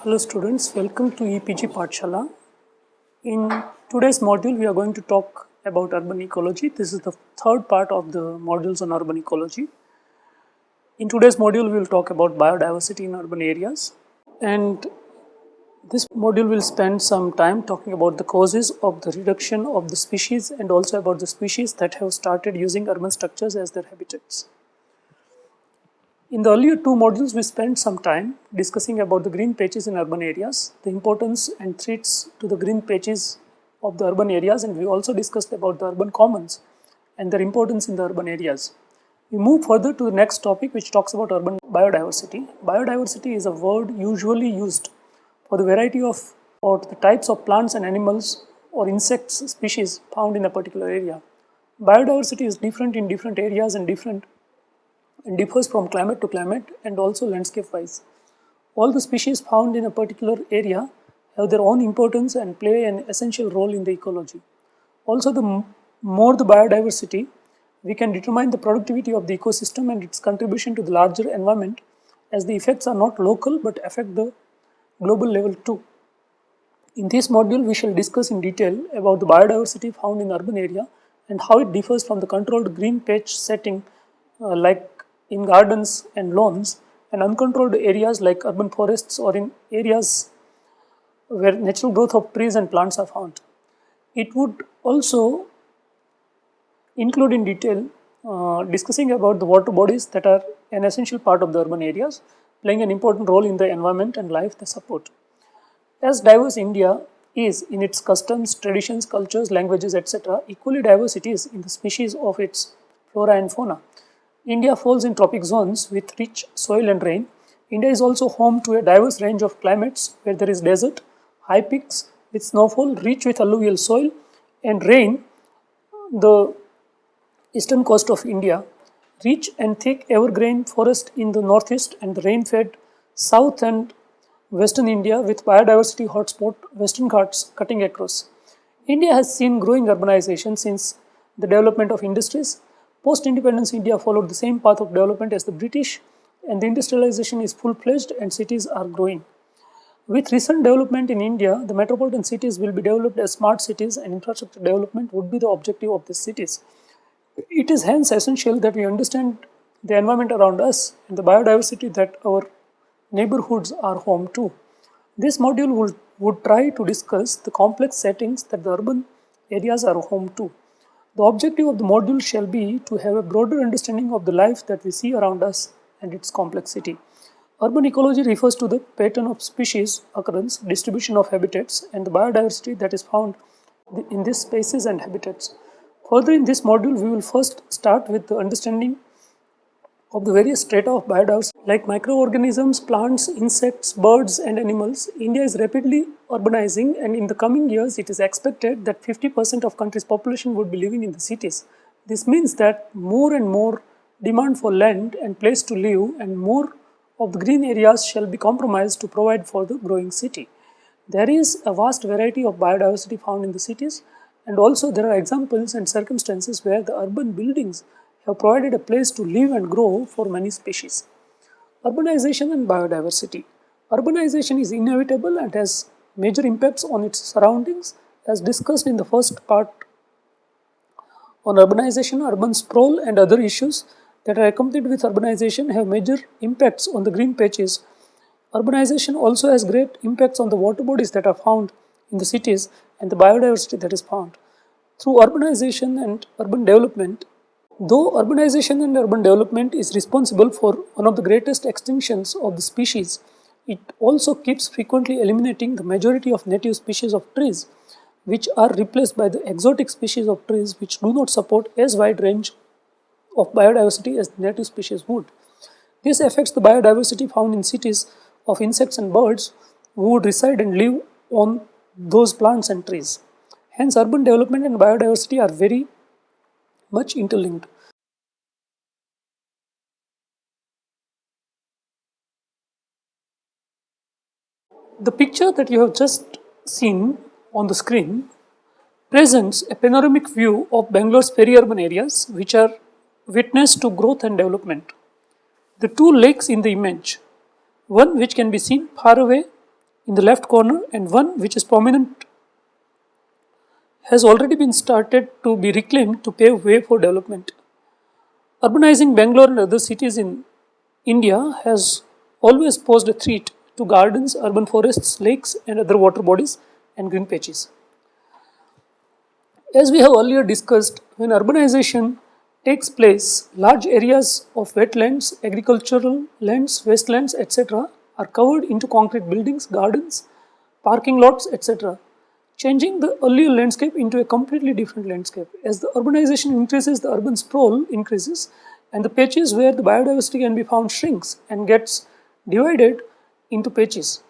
Hello students, welcome to EPG Pathshala. In today's module, we are going to talk about urban ecology. This is the third part of the modules on urban ecology. In today's module, we will talk about biodiversity in urban areas. And this module will spend some time talking about the causes of the reduction of the species and also about the species that have started using urban structures as their habitats. In the earlier two modules, we spent some time discussing about the green patches in urban areas, the importance and threats to the green patches of the urban areas, and we also discussed about the urban commons and their importance in the urban areas. We move further to the next topic, which talks about urban biodiversity. Biodiversity is a word usually used for the variety of or the types of plants and animals or insects species found in a particular area. Biodiversity is different in different areas and differs from climate to climate and also landscape wise. All the species found in a particular area have their own importance and play an essential role in the ecology. Also, the more the biodiversity, we can determine the productivity of the ecosystem and its contribution to the larger environment, as the effects are not local but affect the global level too. In this module, we shall discuss in detail about the biodiversity found in urban area and how it differs from the controlled green patch setting like in gardens and lawns, and uncontrolled areas like urban forests or in areas where natural growth of trees and plants are found. It would also include in detail discussing about the water bodies that are an essential part of the urban areas, playing an important role in the environment and life they support. As diverse India is in its customs, traditions, cultures, languages, etc., equally diverse it is in the species of its flora and fauna. India falls in tropic zones with rich soil and rain. India is also home to a diverse range of climates where there is desert, high peaks with snowfall, rich with alluvial soil and rain. The eastern coast of India, rich and thick evergreen forest in the northeast and the rain-fed south and western India with biodiversity hotspot Western Ghats cutting across. India has seen growing urbanization since the development of industries. Post-independence India followed the same path of development as the British, and the industrialization is full-fledged and cities are growing. With recent development in India, the metropolitan cities will be developed as smart cities and infrastructure development would be the objective of these cities. It is hence essential that we understand the environment around us and the biodiversity that our neighborhoods are home to. This module would try to discuss the complex settings that the urban areas are home to. The objective of the module shall be to have a broader understanding of the life that we see around us and its complexity. Urban ecology refers to the pattern of species occurrence, distribution of habitats, and the biodiversity that is found in these spaces and habitats. Further, in this module, we will first start with the understanding of the various strata of biodiversity like microorganisms, plants, insects, birds and animals. India is rapidly urbanizing, and in the coming years it is expected that 50% of country's population would be living in the cities. This means that more and more demand for land and place to live and more of the green areas shall be compromised to provide for the growing city. There is a vast variety of biodiversity found in the cities, and also there are examples and circumstances where the urban buildings have provided a place to live and grow for many species. Urbanization and biodiversity. Urbanization is inevitable and has major impacts on its surroundings, as discussed in the first part on urbanization, urban sprawl and other issues that are accompanied with urbanization have major impacts on the green patches. Urbanization also has great impacts on the water bodies that are found in the cities and the biodiversity that is found. Through urbanization and urban development, though urbanization and urban development is responsible for one of the greatest extinctions of the species, it also keeps frequently eliminating the majority of native species of trees, which are replaced by the exotic species of trees which do not support as wide range of biodiversity as the native species would. This affects the biodiversity found in cities of insects and birds who would reside and live on those plants and trees. Hence, urban development and biodiversity are very much interlinked. The picture that you have just seen on the screen presents a panoramic view of Bangalore's peri-urban areas which are witness to growth and development. The two lakes in the image, one which can be seen far away in the left corner, and one which is prominent has already been started to be reclaimed to pave way for development. Urbanizing Bangalore and other cities in India has always posed a threat to gardens, urban forests, lakes, and other water bodies and green patches. As we have earlier discussed, when urbanization takes place, large areas of wetlands, agricultural lands, wastelands, etc., are covered into concrete buildings, gardens, parking lots, etc., changing the earlier landscape into a completely different landscape. As the urbanization increases, the urban sprawl increases, and the patches where the biodiversity can be found shrinks and gets divided into patches.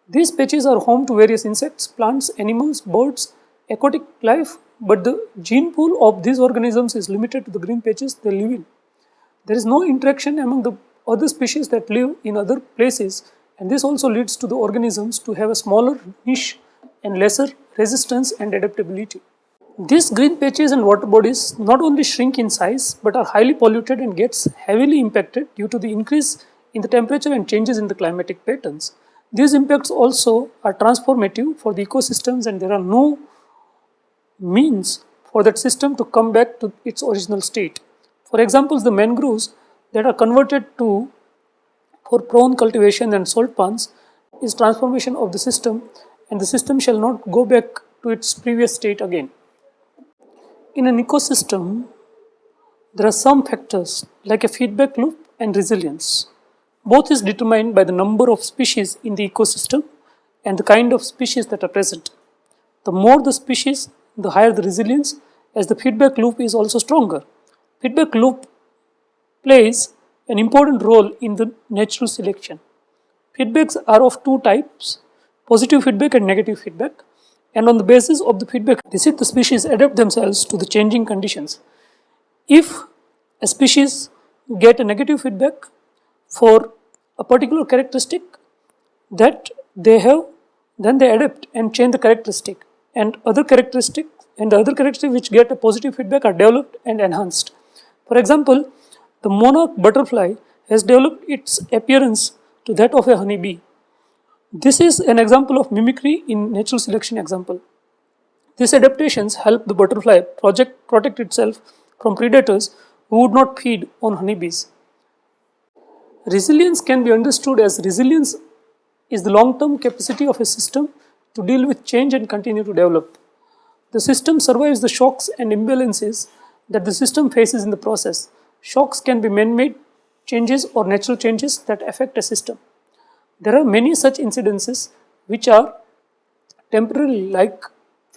These patches are home to various insects, plants, animals, birds, aquatic life, but the gene pool of these organisms is limited to the green patches they live in. There is no interaction among the other species that live in other places, and this also leads to the organisms to have a smaller niche and lesser resistance and adaptability. These green patches and water bodies not only shrink in size but are highly polluted and gets heavily impacted due to the increase in the temperature and changes in the climatic patterns. These impacts also are transformative for the ecosystems, and there are no means for that system to come back to its original state. For example, the mangroves that are converted to for prawn cultivation and salt pans is transformation of the system, and the system shall not go back to its previous state again. In an ecosystem, there are some factors like a feedback loop and resilience. Both is determined by the number of species in the ecosystem and the kind of species that are present. The more the species, the higher the resilience, as the feedback loop is also stronger. Feedback loop plays an important role in the natural selection. Feedbacks are of two types, positive feedback and negative feedback, and on the basis of the feedback, the species adapt themselves to the changing conditions. If a species get a negative feedback for a particular characteristic that they have, then they adapt and change the characteristic, and the other characteristics which get a positive feedback are developed and enhanced. For example, the monarch butterfly has developed its appearance to that of a honeybee. This is an example of mimicry in natural selection example. These adaptations help the butterfly protect itself from predators who would not feed on honeybees. Resilience can be understood as resilience is the long-term capacity of a system to deal with change and continue to develop. The system survives the shocks and imbalances that the system faces in the process. Shocks can be man-made changes or natural changes that affect a system. There are many such incidences which are temporary, like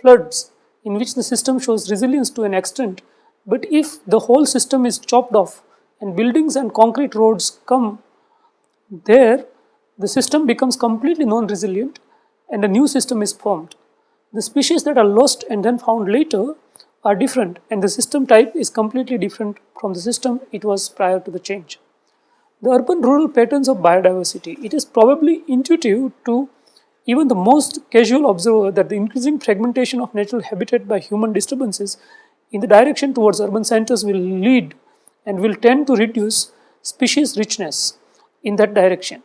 floods, in which the system shows resilience to an extent, but if the whole system is chopped off and buildings and concrete roads come there, the system becomes completely non-resilient and a new system is formed. The species that are lost and then found later are different, and the system type is completely different from the system it was prior to the change. The urban-rural patterns of biodiversity. It is probably intuitive to even the most casual observer that the increasing fragmentation of natural habitat by human disturbances in the direction towards urban centers will lead and will tend to reduce species richness in that direction.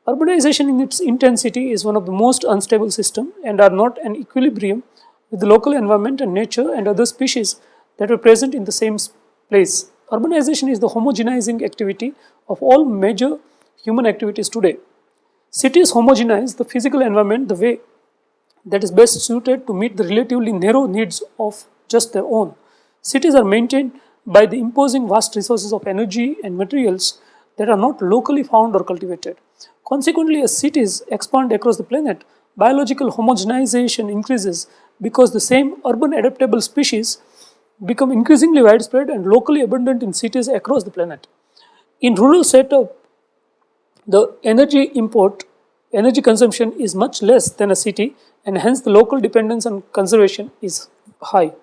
Urbanization in its intensity is one of the most unstable systems and are not an equilibrium with the local environment and nature and other species that were present in the same place. Urbanization is the homogenizing activity of all major human activities today. Cities homogenize the physical environment the way that is best suited to meet the relatively narrow needs of just their own. Cities are maintained by the imposing vast resources of energy and materials that are not locally found or cultivated. Consequently, as cities expand across the planet, biological homogenization increases because the same urban adaptable species become increasingly widespread and locally abundant in cities across the planet. In rural setup, the energy consumption is much less than a city, and hence the local dependence on conservation is high.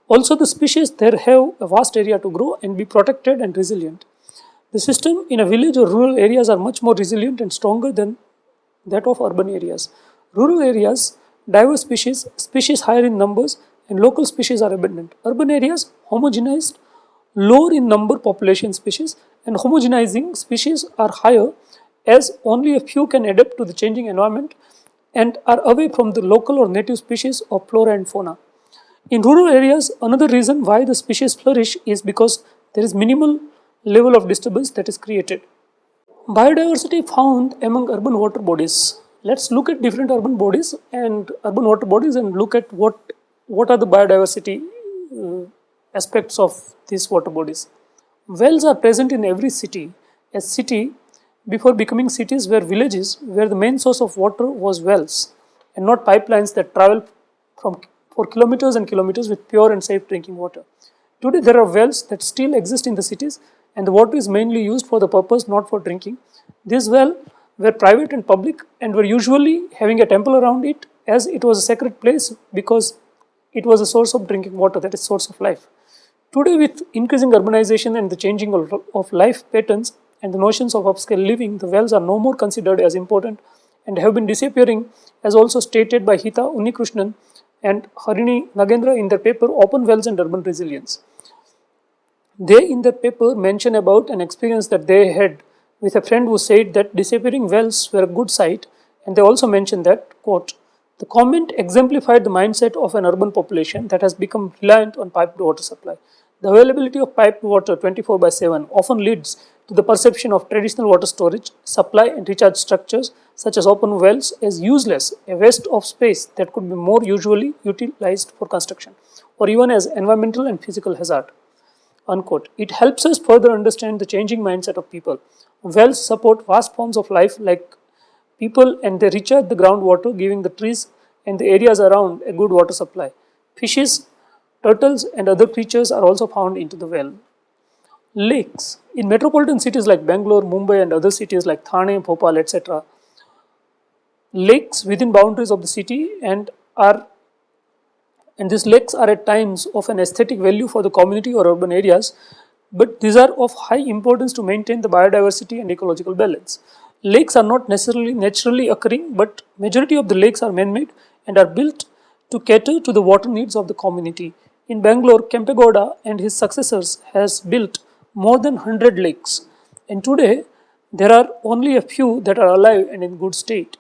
Also, the species there have a vast area to grow and be protected and resilient. The system in a village or rural areas are much more resilient and stronger than that of urban areas. Rural areas, diverse species higher in numbers, and local species are abundant. Urban areas, homogenized, lower in number population species, and homogenizing species are higher as only a few can adapt to the changing environment and are away from the local or native species of flora and fauna. In rural areas, another reason why the species flourish is because there is minimal level of disturbance that is created. Biodiversity found among urban water bodies. Let's look at different urban bodies and urban water bodies and look at what are the biodiversity aspects of these water bodies. Wells are present in every city. A city before becoming cities were villages where the main source of water was wells and not pipelines that travel from for kilometers and kilometers with pure and safe drinking water. Today there are wells that still exist in the cities and the water is mainly used for the purpose not for drinking. These wells were private and public and were usually having a temple around it as it was a sacred place because it was a source of drinking water, that is source of life. Today with increasing urbanization and the changing of life patterns and the notions of upscale living, the wells are no more considered as important and have been disappearing as also stated by Hita Unnikrishnan and Harini Nagendra in their paper Open Wells and Urban Resilience. They in their paper mention about an experience that they had with a friend who said that disappearing wells were a good sight, and they also mentioned that, quote, the comment exemplified the mindset of an urban population that has become reliant on piped water supply. The availability of piped water 24/7 often leads to the perception of traditional water storage, supply and recharge structures such as open wells as useless, a waste of space that could be more usually utilized for construction or even as environmental and physical hazard. Unquote. It helps us further understand the changing mindset of people. Wells support vast forms of life like people and they recharge the groundwater, giving the trees and the areas around a good water supply. Fishes, turtles and other creatures are also found into the well. Lakes. In metropolitan cities like Bangalore, Mumbai and other cities like Thane, Bhopal, etc., lakes within boundaries of the city and these lakes are at times of an aesthetic value for the community or urban areas, but these are of high importance to maintain the biodiversity and ecological balance. Lakes are not necessarily naturally occurring, but majority of the lakes are man-made and are built to cater to the water needs of the community. In Bangalore, Kempegowda and his successors has built more than 100 lakes, and today there are only a few that are alive and in good state.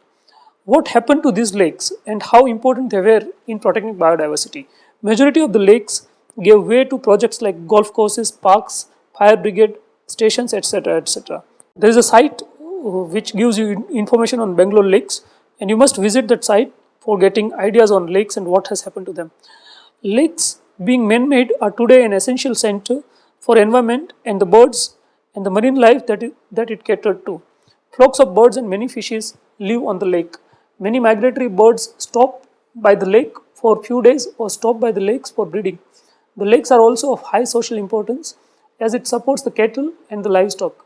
What happened to these lakes and how important they were in protecting biodiversity? Majority of the lakes gave way to projects like golf courses, parks, fire brigade stations, etc. etc. There is a site which gives you information on Bangalore lakes, and you must visit that site for getting ideas on lakes and what has happened to them. Lakes being man-made are today an essential center for environment and the birds and the marine life that it catered to. Flocks of birds and many fishes live on the lake. Many migratory birds stop by the lake for a few days or stop by the lakes for breeding. The lakes are also of high social importance as it supports the cattle and the livestock.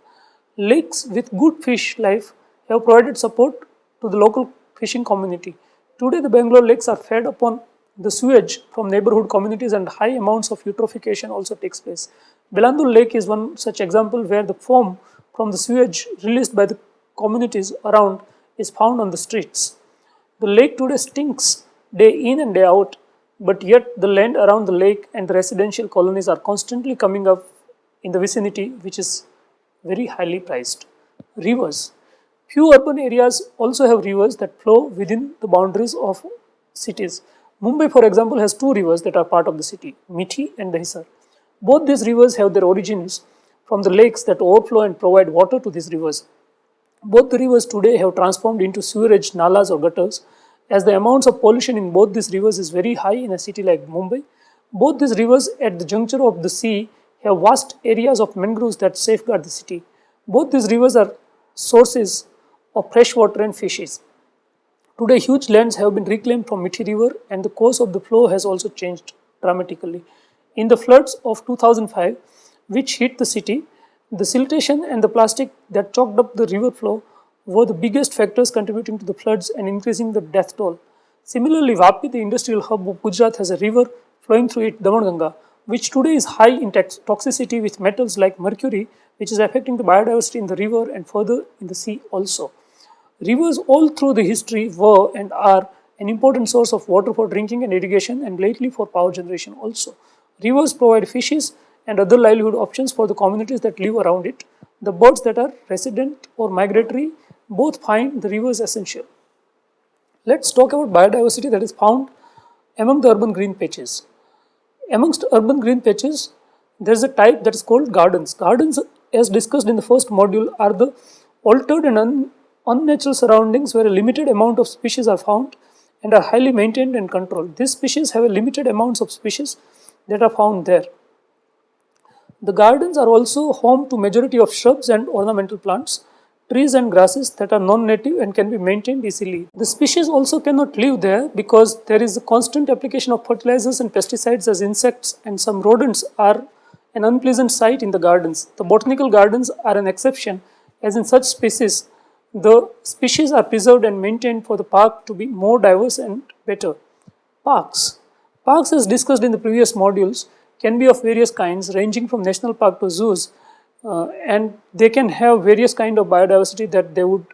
Lakes with good fish life have provided support to the local fishing community. Today the Bangalore lakes are fed upon the sewage from neighborhood communities and high amounts of eutrophication also takes place. Belandur Lake is one such example where the foam from the sewage released by the communities around is found on the streets. The lake today stinks day in and day out, but yet the land around the lake and the residential colonies are constantly coming up in the vicinity, which is very highly prized. Rivers. Few urban areas also have rivers that flow within the boundaries of cities. Mumbai, for example, has two rivers that are part of the city, Mithi and Dahisar. Both these rivers have their origins from the lakes that overflow and provide water to these rivers. Both the rivers today have transformed into sewerage nalas or gutters, as the amounts of pollution in both these rivers is very high in a city like Mumbai. Both these rivers at the juncture of the sea have vast areas of mangroves that safeguard the city. Both these rivers are sources of fresh water and fishes. Today, huge lands have been reclaimed from Mithi River and the course of the flow has also changed dramatically. In the floods of 2005, which hit the city, the siltation and the plastic that choked up the river flow were the biggest factors contributing to the floods and increasing the death toll. Similarly, Vapi, the industrial hub of Gujarat, has a river flowing through it, Damanganga, which today is high in toxicity with metals like mercury, which is affecting the biodiversity in the river and further in the sea also. Rivers all through the history were and are an important source of water for drinking and irrigation and lately for power generation also. Rivers provide fishes and other livelihood options for the communities that live around it. The birds that are resident or migratory both find the rivers essential. Let's talk about biodiversity that is found among the urban green patches. Amongst urban green patches, there is a type that is called gardens. Gardens, as discussed in the first module, are the altered and unnatural surroundings where a limited amount of species are found and are highly maintained and controlled. These species have a limited amounts of species that are found there. The gardens are also home to majority of shrubs and ornamental plants, trees and grasses that are non-native and can be maintained easily. The species also cannot live there because there is a constant application of fertilizers and pesticides, as insects and some rodents are an unpleasant sight in the gardens. The botanical gardens are an exception, as in such species, the species are preserved and maintained for the park to be more diverse and better. Parks. Parks, as discussed in the previous modules, can be of various kinds, ranging from national park to zoos, and they can have various kind of biodiversity that they would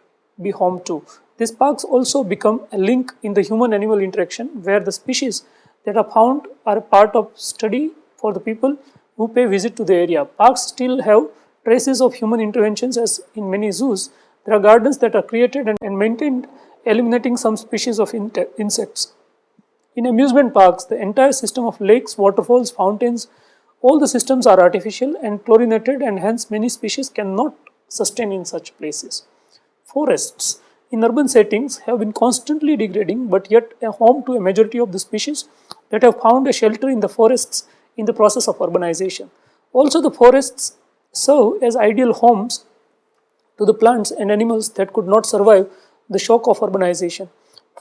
be home to. These parks also become a link in the human-animal interaction, where the species that are found are a part of study for the people who pay visit to the area. Parks still have traces of human interventions, as in many zoos. There are gardens that are created and maintained, eliminating some species of insects. In amusement parks, the entire system of lakes, waterfalls, fountains, all the systems are artificial and chlorinated, and hence many species cannot sustain in such places. Forests in urban settings have been constantly degrading, but yet a home to a majority of the species that have found a shelter in the forests in the process of urbanization. Also, the forests serve as ideal homes to the plants and animals that could not survive the shock of urbanization.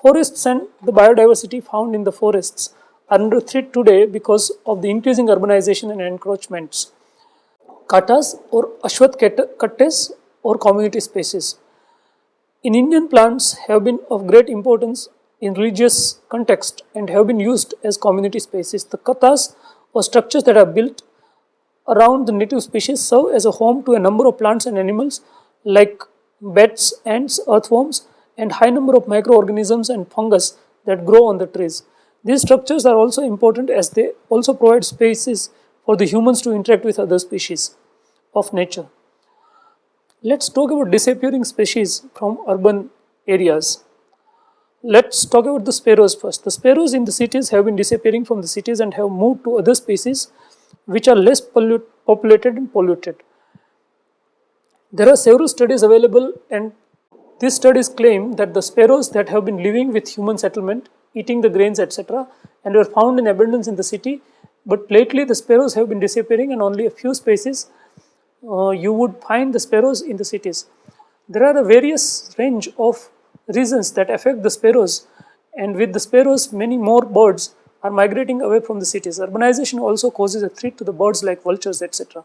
Forests and the biodiversity found in the forests are under threat today because of the increasing urbanization and encroachments. Katas or Ashwath kattes or community spaces. In Indian, plants have been of great importance in religious context and have been used as community spaces. The katas or structures that are built around the native species serve as a home to a number of plants and animals like bats, ants, earthworms, and high number of microorganisms and fungus that grow on the trees. These structures are also important as they also provide spaces for the humans to interact with other species of nature. Let's talk about disappearing species from urban areas. Let's talk about the sparrows first. The sparrows in the cities have been disappearing from the cities and have moved to other species which are less populated and polluted. There are several studies available, and these studies claim that the sparrows that have been living with human settlement, eating the grains, etc., and were found in abundance in the city, but lately the sparrows have been disappearing and only a few species you would find the sparrows in the cities. There are a various range of reasons that affect the sparrows, and with the sparrows many more birds are migrating away from the cities. Urbanization also causes a threat to the birds like vultures, etc.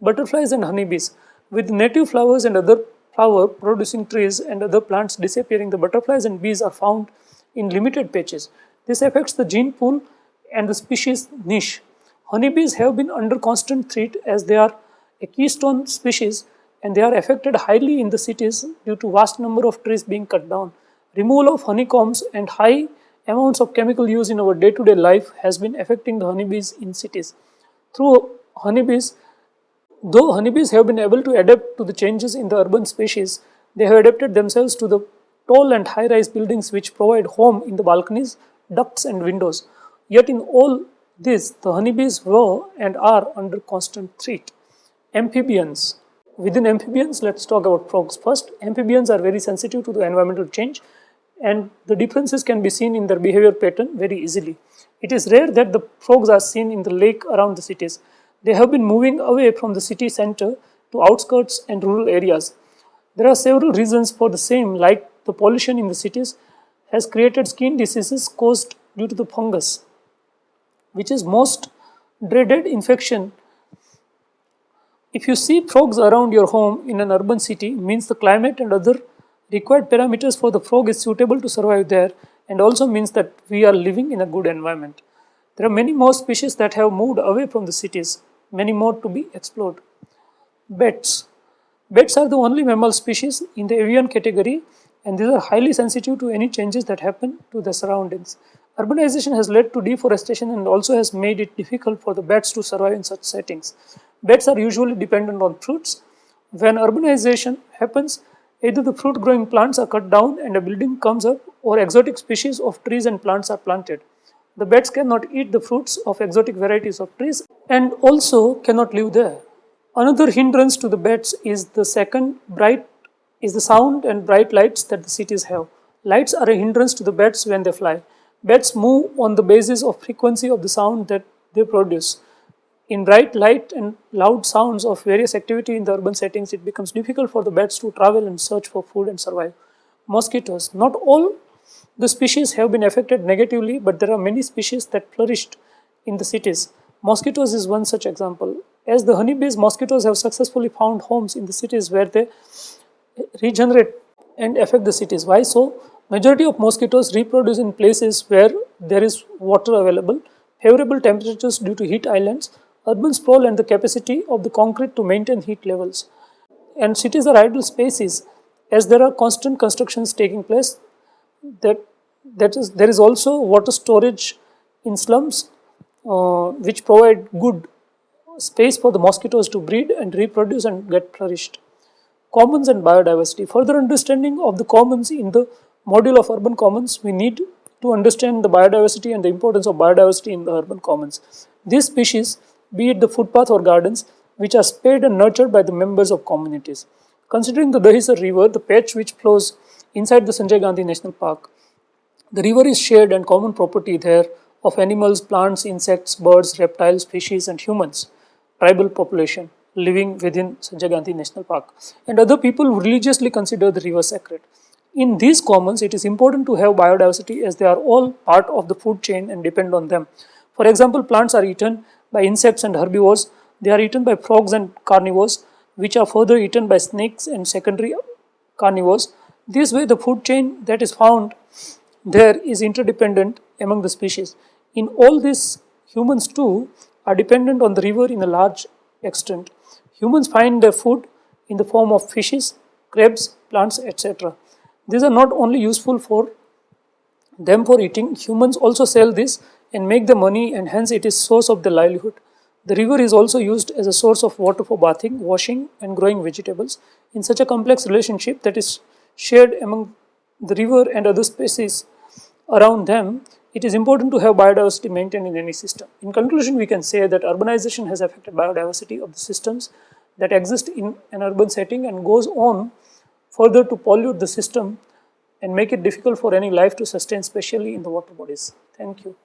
Butterflies and honeybees. With native flowers and other flower producing trees and other plants disappearing, the butterflies and bees are found in limited patches. This affects the gene pool and the species niche. Honeybees have been under constant threat as they are a keystone species and they are affected highly in the cities due to vast number of trees being cut down. Removal of honeycombs and high amounts of chemical use in our day-to-day life has been affecting the honeybees in cities. Though honeybees have been able to adapt to the changes in the urban species, they have adapted themselves to the tall and high-rise buildings which provide home in the balconies, ducts and windows. Yet in all this, the honeybees were and are under constant threat. Amphibians. Within amphibians, let's talk about frogs first. Amphibians are very sensitive to the environmental change, and the differences can be seen in their behavior pattern very easily. It is rare that the frogs are seen in the lake around the cities. They have been moving away from the city center to outskirts and rural areas. There are several reasons for the same, like the pollution in the cities has created skin diseases caused due to the fungus, which is most dreaded infection. If you see frogs around your home in an urban city, means the climate and other required parameters for the frog is suitable to survive there, and also means that we are living in a good environment. There are many more species that have moved away from the cities, many more to be explored. Bats. Bats are the only mammal species in the avian category, and these are highly sensitive to any changes that happen to the surroundings. Urbanization has led to deforestation and also has made it difficult for the bats to survive in such settings. Bats are usually dependent on fruits. When urbanization happens, Either the fruit growing plants are cut down and a building comes up, or exotic species of trees and plants are planted. The bats cannot eat the fruits of exotic varieties of trees and also cannot live there. Another hindrance to the bats is the sound and bright lights that the cities have. Lights are a hindrance to the bats when they fly. Bats move on the basis of frequency of the sound that they produce. In bright light and loud sounds of various activity in the urban settings, it becomes difficult for the bats to travel and search for food and survive. Mosquitoes. Not all the species have been affected negatively, but there are many species that flourished in the cities. Mosquitoes is one such example. As the honeybees, mosquitoes have successfully found homes in the cities where they regenerate and affect the cities. Why so? Majority of mosquitoes reproduce in places where there is water available, favorable temperatures due to heat islands, urban sprawl and the capacity of the concrete to maintain heat levels. And cities are ideal spaces as there are constant constructions taking place. There is also water storage in slums which provide good space for the mosquitoes to breed and reproduce and get flourished. Commons and biodiversity. Further understanding of the commons in the module of urban commons, we need to understand the biodiversity and the importance of biodiversity in the urban commons. These species, be it the footpath or gardens, which are spared and nurtured by the members of communities. Considering the Dahisar River, the patch which flows inside the Sanjay Gandhi National Park, the river is shared and common property there of animals, plants, insects, birds, reptiles, fishes and humans, tribal population living within Sanjay Gandhi National Park, and other people who religiously consider the river sacred. In these commons, it is important to have biodiversity as they are all part of the food chain and depend on them. For example, plants are eaten by insects and herbivores, they are eaten by frogs and carnivores, which are further eaten by snakes and secondary carnivores. This way, the food chain that is found there is interdependent among the species. In all this, humans too are dependent on the river in a large extent. Humans find their food in the form of fishes, crabs, plants, etc. These are not only useful for them for eating, humans also sell this and make the money, and hence it is source of their livelihood. The river is also used as a source of water for bathing, washing and growing vegetables. In such a complex relationship that is shared among the river and other species around them, it is important to have biodiversity maintained in any system. In conclusion, we can say that urbanization has affected biodiversity of the systems that exist in an urban setting and goes on further to pollute the system and make it difficult for any life to sustain, especially in the water bodies. Thank you.